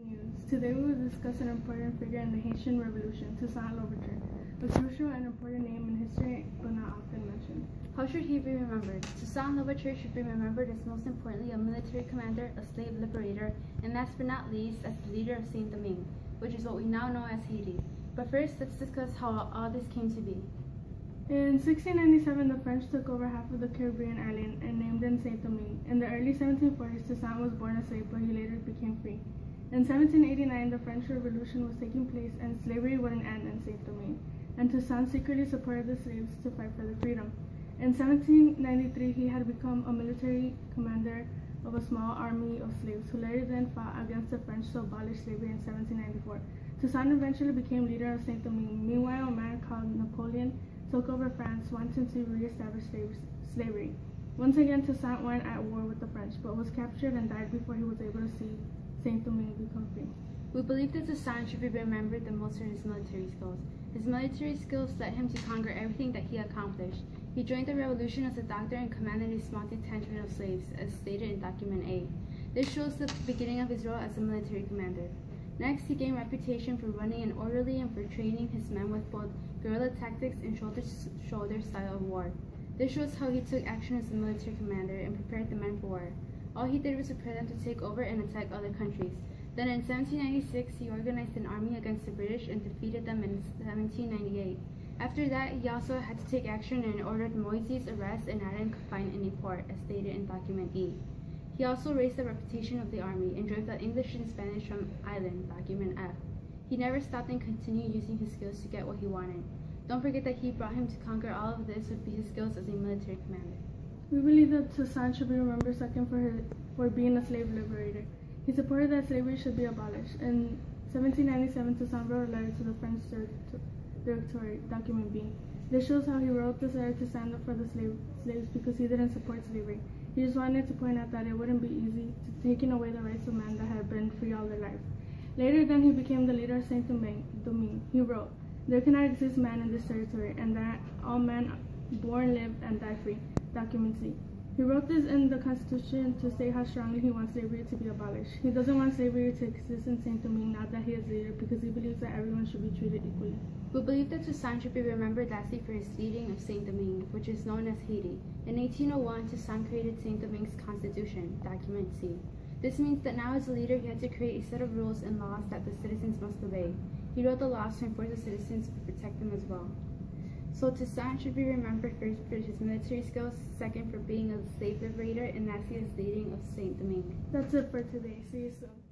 News. Today we will discuss an important figure in the Haitian Revolution, Toussaint Louverture, a crucial and important name in history but not often mentioned. How should he be remembered? Toussaint Louverture should be remembered as most importantly a military commander, a slave liberator, and last but not least as the leader of Saint Domingue, which is what we now know as Haiti. But first, let's discuss how all this came to be. In 1697, the French took over half of the Caribbean island and named it Saint Domingue. In the early 1740s, Toussaint was born a slave, but he later became free. In 1789, the French Revolution was taking place and slavery wouldn't end in Saint Domingue, and Toussaint secretly supported the slaves to fight for their freedom. In 1793, he had become a military commander of a small army of slaves who later then fought against the French to abolish slavery in 1794. Toussaint eventually became leader of Saint Domingue. Meanwhile, a man called Napoleon took over France, wanting to re-establish slavery. Once again, Toussaint went at war with the French, but was captured and died before he was able to see Saint Domingue become free. We believe that Toussaint should be remembered the most for his military skills. His military skills led him to conquer everything that he accomplished. He joined the revolution as a doctor and commanded a small detachment of slaves, as stated in Document A. This shows the beginning of his role as a military commander. Next, he gained reputation for running an orderly and for training his men with both guerrilla tactics and shoulder-to-shoulder style of war. This shows how he took action as a military commander and prepared the men for war. All he did was prepare them to take over and attack other countries. Then in 1796, he organized an army against the British and defeated them in 1798. After that, he also had to take action and ordered Moises' arrest and had him confined in a port, as stated in Document E. He also raised the reputation of the army and drove the English and Spanish from Ireland, Document F. He never stopped and continued using his skills to get what he wanted. Don't forget that he brought him to conquer all of this would be his skills as a military commander. We believe that Toussaint should be remembered second for being a slave liberator. He supported that slavery should be abolished. In 1797, Toussaint wrote a letter to the French Directory, Document B. This shows how he wrote this letter to stand up for the slaves because he didn't support slavery. He just wanted to point out that it wouldn't be easy to taking away the rights of men that had been free all their lives. Later, then, he became the leader of Saint Domingue. He wrote, "There cannot exist man in this territory, and that all men born live and die free." Document C. He wrote this in the Constitution to state how strongly he wants slavery to be abolished. He doesn't want slavery to exist in Saint Domingue now that he is leader because he believes that everyone should be treated equally. We believe that Toussaint should be remembered lastly for his leading of Saint Domingue, which is known as Haiti. In 1801, Toussaint created Saint Domingue's constitution, Document C. This means that now as a leader, he had to create a set of rules and laws that the citizens must obey. He wrote the laws to enforce the citizens to protect them as well. So Toussaint should be remembered first for his military skills, second for being a slave liberator, and lastly as leading of Saint Domingue. That's it for today. See you soon.